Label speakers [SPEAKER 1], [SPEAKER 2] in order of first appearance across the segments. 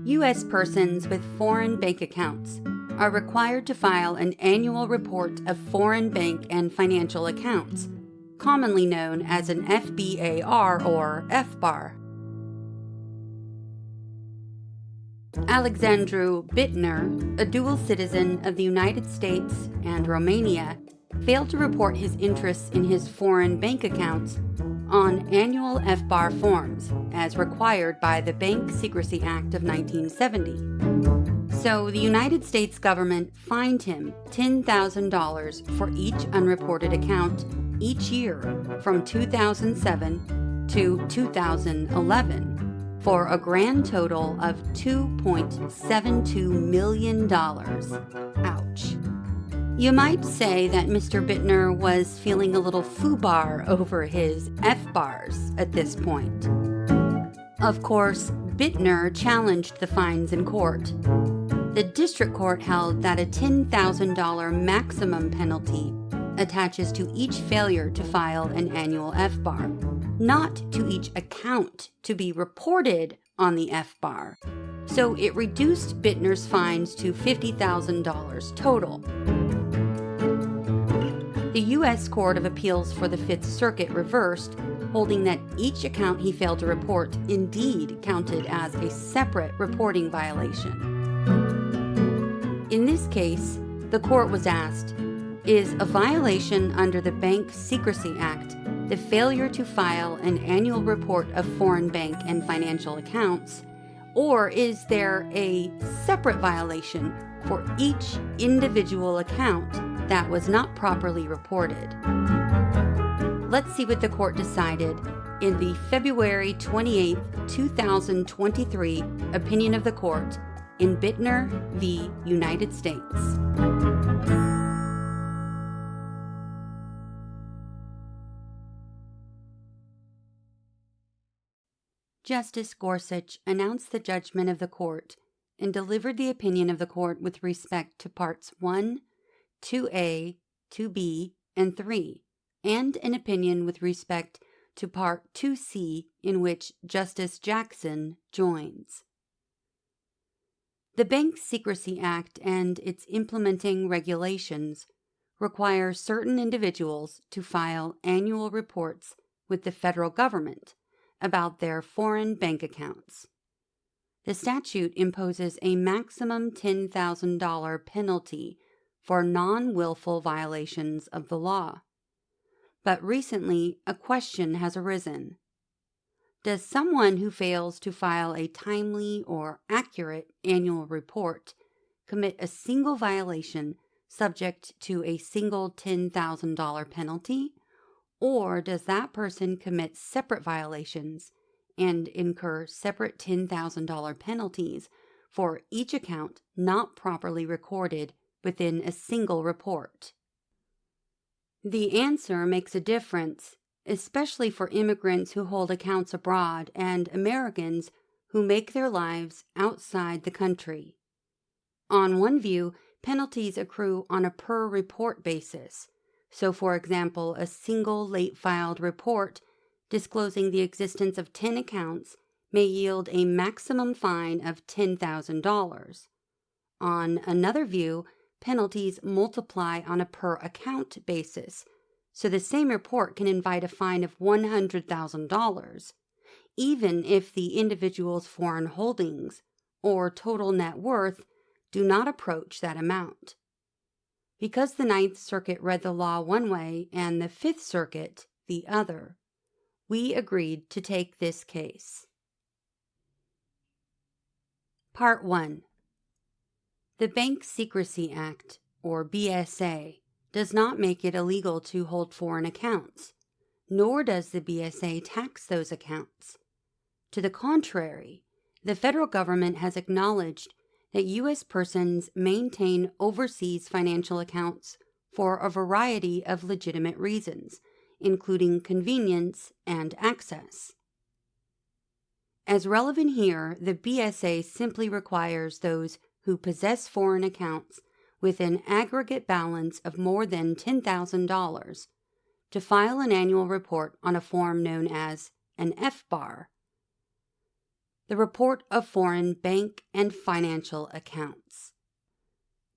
[SPEAKER 1] U.S. persons with foreign bank accounts are required to file an annual report of foreign bank and financial accounts, commonly known as an FBAR or FBAR. Alexandru Bittner, a dual citizen of the United States and Romania, failed to report his interests in his foreign bank accounts on annual FBAR forms, as required by the Bank Secrecy Act of 1970. So the United States government fined him $10,000 for each unreported account each year from 2007 to 2011 for a grand total of $2.72 million. Ouch. You might say that Mr. Bittner was feeling a little foobar over his F-bars at this point. Of course, Bittner challenged the fines in court. The district court held that a $10,000 maximum penalty attaches to each failure to file an annual F-bar, not to each account to be reported on the F-bar. So it reduced Bittner's fines to $50,000 total. The U.S. Court of Appeals for the Fifth Circuit reversed, holding that each account he failed to report indeed counted as a separate reporting violation. In this case, the court was asked, is a violation under the Bank Secrecy Act the failure to file an annual report of foreign bank and financial accounts, or is there a separate violation for each individual account that was not properly reported? Let's see what the court decided in the February 28, 2023 opinion of the court in Bittner v. United States. Justice Gorsuch announced the judgment of the court and delivered the opinion of the court with respect to Parts 1, 2A, 2B, and 3, and an opinion with respect to Part 2C in which Justice Jackson joins. The Bank Secrecy Act and its implementing regulations require certain individuals to file annual reports with the federal government about their foreign bank accounts. The statute imposes a maximum $10,000 penalty for non-willful violations of the law. But recently, a question has arisen. Does someone who fails to file a timely or accurate annual report commit a single violation subject to a single $10,000 penalty? Or does that person commit separate violations and incur separate $10,000 penalties for each account not properly recorded within a single report? The answer makes a difference, especially for immigrants who hold accounts abroad and Americans who make their lives outside the country. On one view, penalties accrue on a per-report basis. So, for example, a single late-filed report disclosing the existence of 10 accounts may yield a maximum fine of $10,000. On another view, penalties multiply on a per-account basis, so the same report can invite a fine of $100,000, even if the individual's foreign holdings or total net worth do not approach that amount. Because the Ninth Circuit read the law one way and the Fifth Circuit the other, we agreed to take this case. Part 1. The Bank Secrecy Act, or BSA, does not make it illegal to hold foreign accounts, nor does the BSA tax those accounts. To the contrary, the federal government has acknowledged that U.S. persons maintain overseas financial accounts for a variety of legitimate reasons, including convenience and access. As relevant here, the BSA simply requires those who possess foreign accounts with an aggregate balance of more than $10,000 to file an annual report on a form known as an FBAR. the report of foreign bank and financial accounts.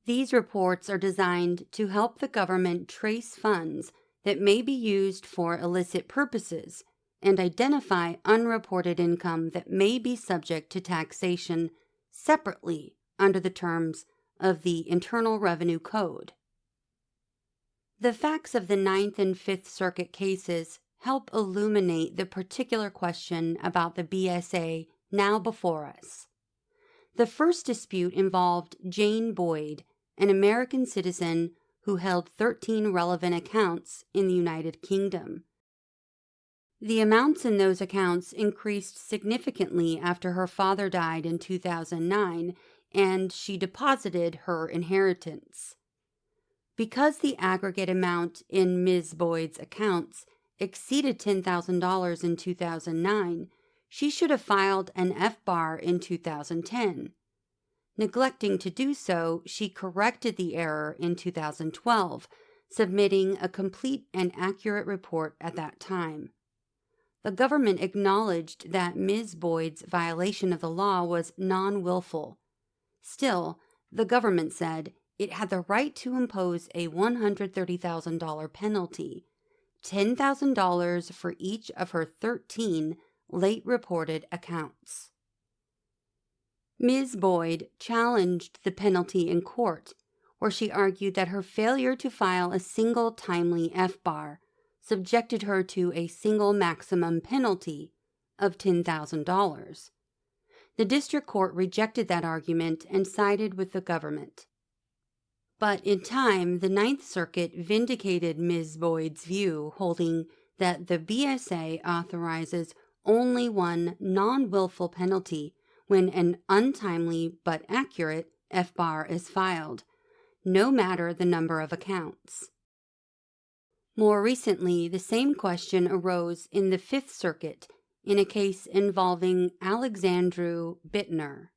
[SPEAKER 1] These reports are designed to help the government trace funds that may be used for illicit purposes and identify unreported income that may be subject to taxation separately under the terms of the Internal Revenue Code. The facts of the Ninth and Fifth Circuit cases help illuminate the particular question about the BSA now before us. The first dispute involved Jane Boyd, an American citizen who held 13 relevant accounts in the United Kingdom. The amounts in those accounts increased significantly after her father died in 2009, and she deposited her inheritance. Because the aggregate amount in Ms. Boyd's accounts exceeded $10,000 in 2009, she should have filed an F-bar in 2010. Neglecting to do so, she corrected the error in 2012, submitting a complete and accurate report at that time. The government acknowledged that Ms. Boyd's violation of the law was non-willful. Still, the government said it had the right to impose a $130,000 penalty, $10,000 for each of her 13 late-reported accounts. Ms. Boyd challenged the penalty in court, where she argued that her failure to file a single timely F-bar subjected her to a single maximum penalty of $10,000. The district court rejected that argument and sided with the government. But in time, the Ninth Circuit vindicated Ms. Boyd's view, holding that the BSA authorizes only one non-willful penalty when an untimely but accurate F-bar is filed, no matter the number of accounts. More recently, the same question arose in the Fifth Circuit in a case involving Alexandru Bittner.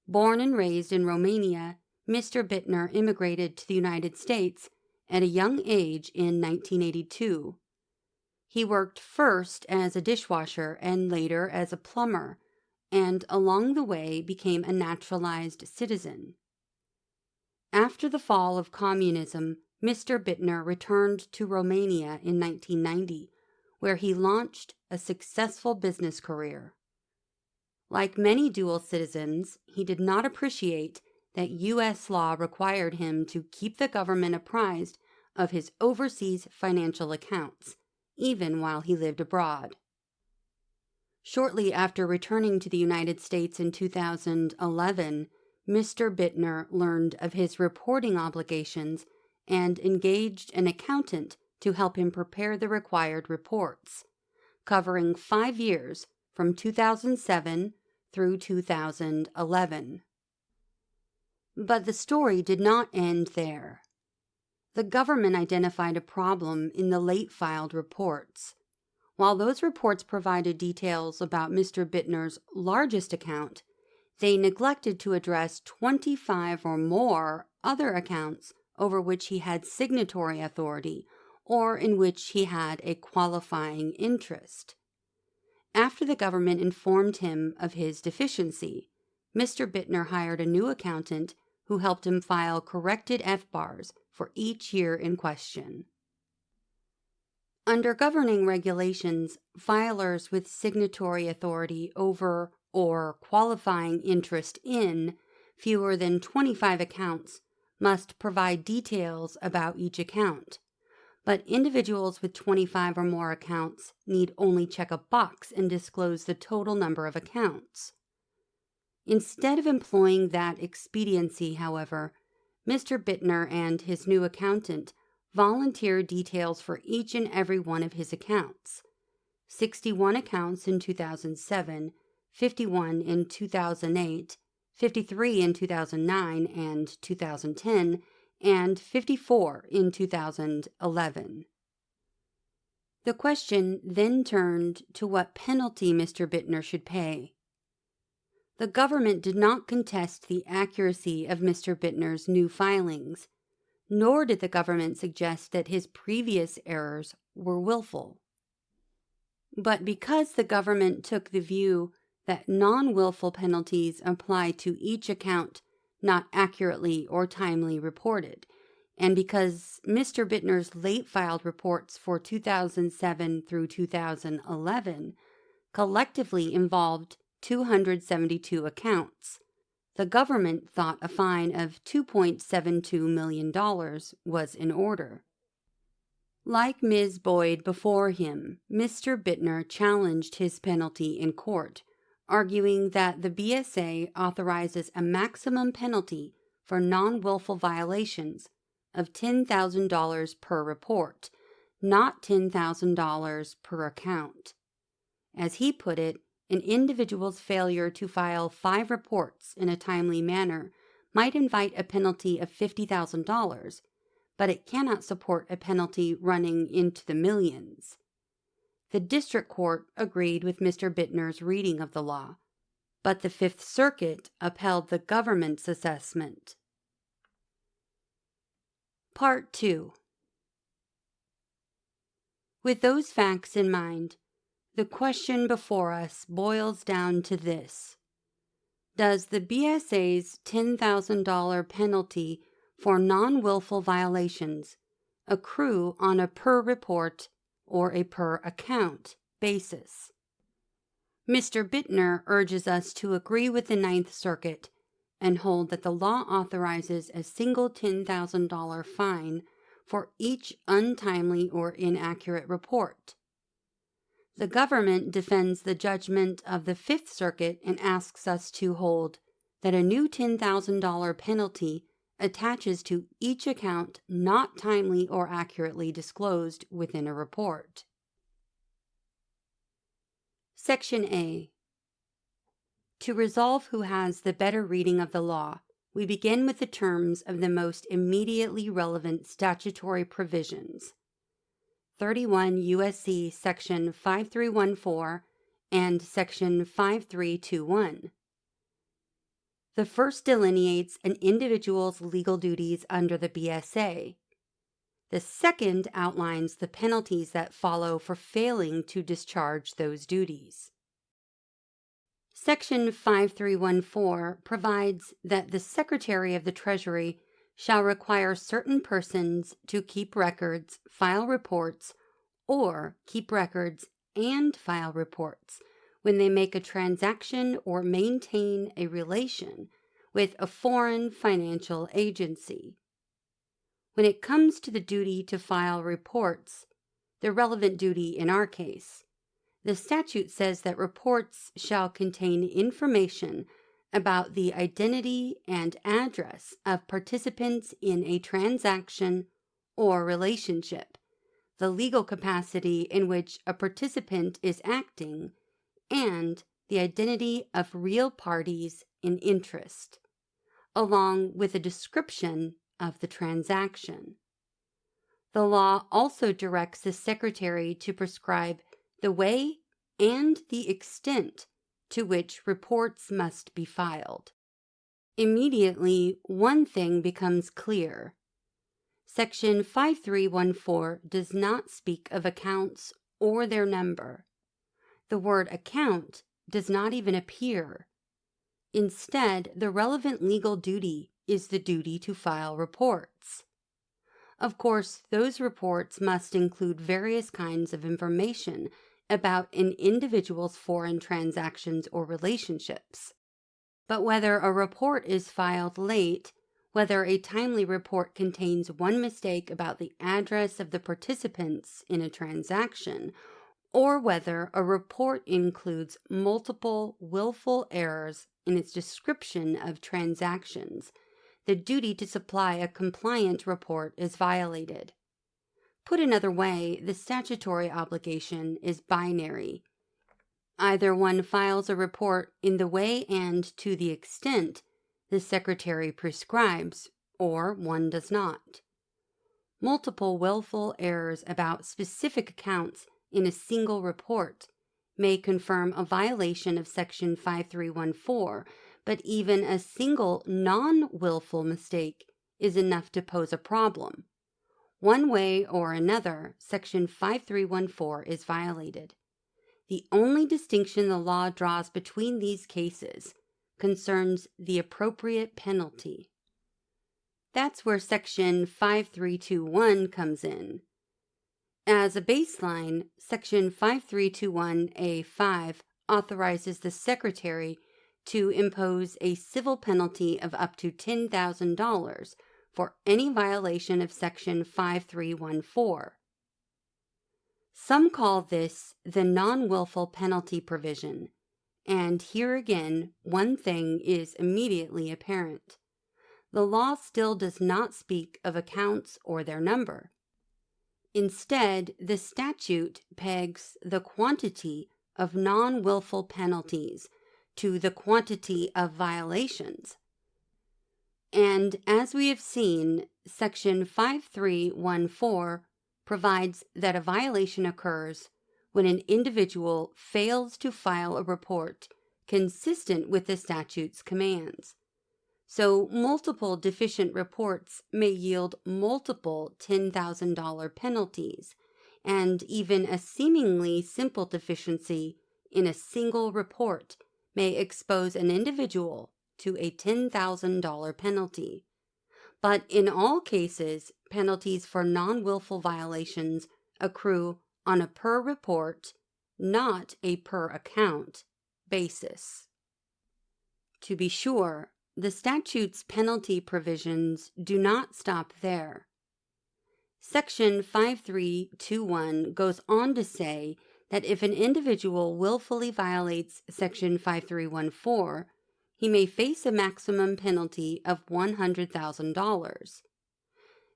[SPEAKER 1] Born and raised in Romania, Mr. Bittner immigrated to the United States at a young age in 1982. He worked first as a dishwasher and later as a plumber, and along the way became a naturalized citizen. After the fall of communism, Mr. Bittner returned to Romania in 1990, where he launched a successful business career. Like many dual citizens, he did not appreciate that U.S. law required him to keep the government apprised of his overseas financial accounts, even while he lived abroad. Shortly after returning to the United States in 2011, Mr. Bittner learned of his reporting obligations and engaged an accountant to help him prepare the required reports, covering 5 years from 2007 through 2011. But the story did not end there. The government identified a problem in the late-filed reports. While those reports provided details about Mr. Bittner's largest account, they neglected to address 25 or more other accounts over which he had signatory authority or in which he had a qualifying interest. After the government informed him of his deficiency, Mr. Bittner hired a new accountant who helped him file corrected F-bars for each year in question. Under governing regulations, filers with signatory authority over or qualifying interest in fewer than 25 accounts must provide details about each account, but individuals with 25 or more accounts need only check a box and disclose the total number of accounts. Instead of employing that expediency, however, Mr. Bittner and his new accountant volunteered details for each and every one of his accounts. 61 accounts in 2007, 51 in 2008, 53 in 2009 and 2010, and 54 in 2011. The question then turned to what penalty Mr. Bittner should pay. The government did not contest the accuracy of Mr. Bittner's new filings, nor did the government suggest that his previous errors were willful. But because the government took the view that non-willful penalties apply to each account not accurately or timely reported, and because Mr. Bittner's late filed reports for 2007 through 2011 collectively involved 272 accounts, the government thought a fine of $2.72 million was in order. Like Ms. Boyd before him, Mr. Bittner challenged his penalty in court, arguing that the BSA authorizes a maximum penalty for non-willful violations of $10,000 per report, not $10,000 per account. As he put it, an individual's failure to file 5 reports in a timely manner might invite a penalty of $50,000, but it cannot support a penalty running into the millions. The district court agreed with Mr. Bittner's reading of the law, but the Fifth Circuit upheld the government's assessment. Part 2. With those facts in mind, the question before us boils down to this: does the BSA's $10,000 penalty for non-willful violations accrue on a per-report or a per-account basis? Mr. Bittner urges us to agree with the Ninth Circuit and hold that the law authorizes a single $10,000 fine for each untimely or inaccurate report. The government defends the judgment of the Fifth Circuit and asks us to hold that a new $10,000 penalty attaches to each account not timely or accurately disclosed within a report. Section A. To resolve who has the better reading of the law, we begin with the terms of the most immediately relevant statutory provisions: 31 U.S.C. Section 5314 and Section 5321. The first delineates an individual's legal duties under the BSA. The second outlines the penalties that follow for failing to discharge those duties. Section 5314 provides that the Secretary of the Treasury shall require certain persons to keep records, file reports, or keep records and file reports when they make a transaction or maintain a relation with a foreign financial agency. When it comes to the duty to file reports, the relevant duty in our case, the statute says that reports shall contain information about the identity and address of participants in a transaction or relationship, the legal capacity in which a participant is acting, and the identity of real parties in interest, along with a description of the transaction. The law also directs the Secretary to prescribe the way and the extent to which reports must be filed. Immediately, one thing becomes clear. Section 5314 does not speak of accounts or their number. The word account does not even appear. Instead, the relevant legal duty is the duty to file reports. Of course, those reports must include various kinds of information about an individual's foreign transactions or relationships. But whether a report is filed late, whether a timely report contains one mistake about the address of the participants in a transaction, or whether a report includes multiple willful errors in its description of transactions, the duty to supply a compliant report is violated. Put another way, the statutory obligation is binary. Either one files a report in the way and to the extent the Secretary prescribes, or one does not. Multiple willful errors about specific accounts in a single report may confirm a violation of Section 5314, but even a single non-willful mistake is enough to pose a problem. One way or another, Section 5314 is violated. The only distinction the law draws between these cases concerns the appropriate penalty. That's where Section 5321 comes in. As a baseline, Section 5321A5 authorizes the Secretary to impose a civil penalty of up to $10,000 for any violation of Section 5314. Some call this the non-willful penalty provision, and here again, one thing is immediately apparent. The law still does not speak of accounts or their number. Instead, the statute pegs the quantity of non-willful penalties to the quantity of violations. And as we have seen, Section 5314 provides that a violation occurs when an individual fails to file a report consistent with the statute's commands. So multiple deficient reports may yield multiple $10,000 penalties, and even a seemingly simple deficiency in a single report may expose an individual to a $10,000 penalty. But in all cases, penalties for non-willful violations accrue on a per report, not a per account, basis. To be sure, the statute's penalty provisions do not stop there. Section 5321 goes on to say that if an individual willfully violates Section 5314, he may face a maximum penalty of $100,000.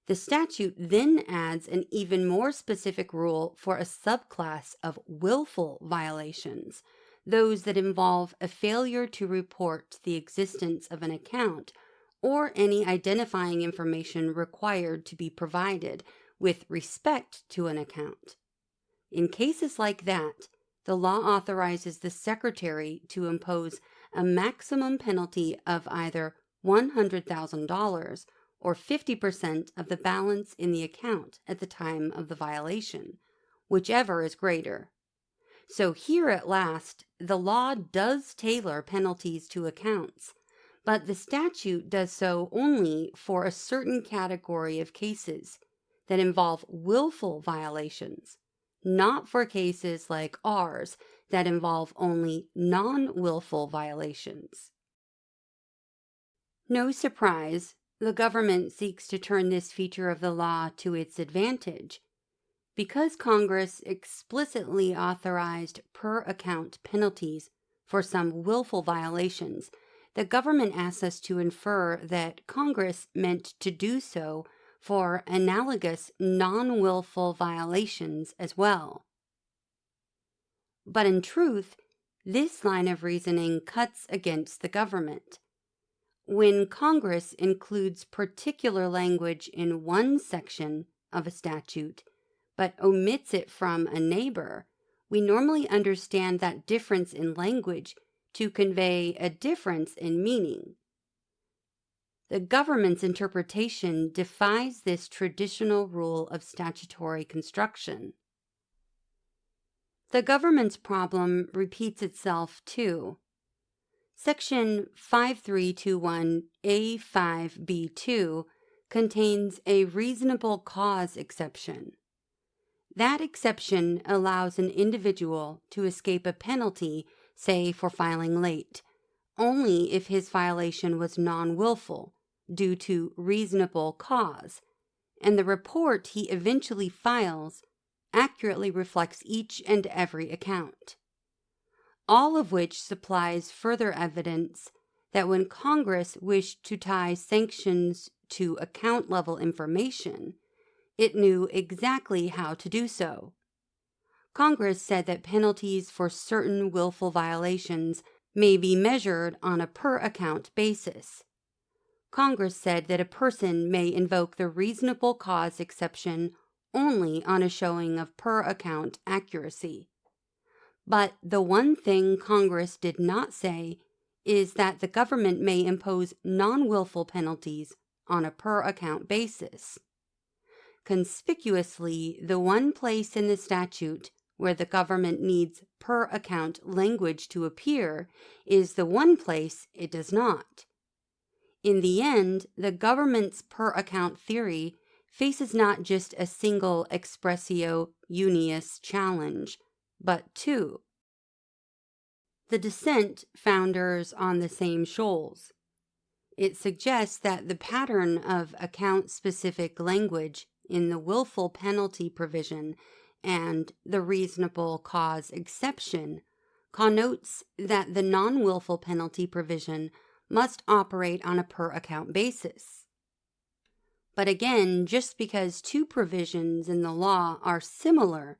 [SPEAKER 1] The statute then adds an even more specific rule for a subclass of willful violations, those that involve a failure to report the existence of an account or any identifying information required to be provided with respect to an account. In cases like that, the law authorizes the Secretary to impose a maximum penalty of either $100,000 or 50% of the balance in the account at the time of the violation, whichever is greater. So here at last, the law does tailor penalties to accounts, but the statute does so only for a certain category of cases that involve willful violations, not for cases like ours that involve only non-willful violations. No surprise, the government seeks to turn this feature of the law to its advantage. Because Congress explicitly authorized per-account penalties for some willful violations, the government asks us to infer that Congress meant to do so for analogous non-willful violations as well. But in truth, this line of reasoning cuts against the government. When Congress includes particular language in one section of a statute, but omits it from a neighbor, we normally understand that difference in language to convey a difference in meaning. The government's interpretation defies this traditional rule of statutory construction. The government's problem repeats itself too. Section 5321A5B2 contains a reasonable cause exception. That exception allows an individual to escape a penalty, say for filing late, only if his violation was non-willful, due to reasonable cause, and the report he eventually files accurately reflects each and every account. All of which supplies further evidence that when Congress wished to tie sanctions to account-level information, it knew exactly how to do so. Congress said that penalties for certain willful violations may be measured on a per-account basis. Congress said that a person may invoke the reasonable cause exception only on a showing of per-account accuracy. But the one thing Congress did not say is that the government may impose non-willful penalties on a per-account basis. Conspicuously, the one place in the statute where the government needs per account language to appear is the one place it does not. In the end, the government's per account theory faces not just a single expressio unius challenge, but two. The dissent founders on the same shoals. It suggests that the pattern of account-specific language in the willful penalty provision and the reasonable cause exception connotes that the non-willful penalty provision must operate on a per-account basis. But again, just because two provisions in the law are similar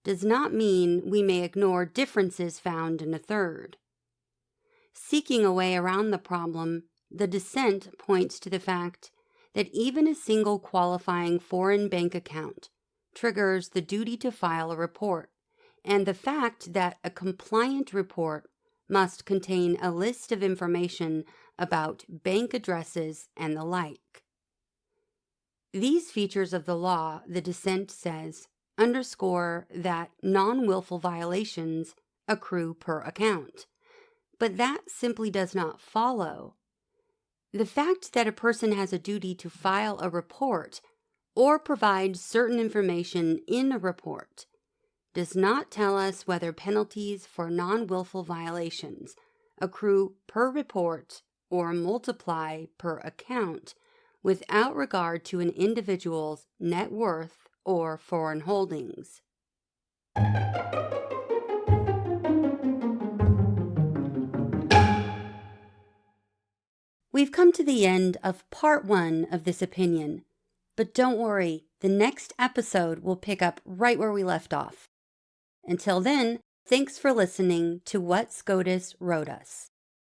[SPEAKER 1] does not mean we may ignore differences found in a third. Seeking a way around the problem, the dissent points to the fact that even a single qualifying foreign bank account triggers the duty to file a report, and the fact that a compliant report must contain a list of information about bank addresses and the like. These features of the law, the dissent says, underscore that non-willful violations accrue per account. But that simply does not follow. The fact that a person has a duty to file a report or provide certain information in a report does not tell us whether penalties for non-willful violations accrue per report or multiply per account without regard to an individual's net worth or foreign holdings. We've come to the end of part 1 of this opinion, but don't worry, the next episode will pick up right where we left off. Until then, thanks for listening to What SCOTUS Wrote Us.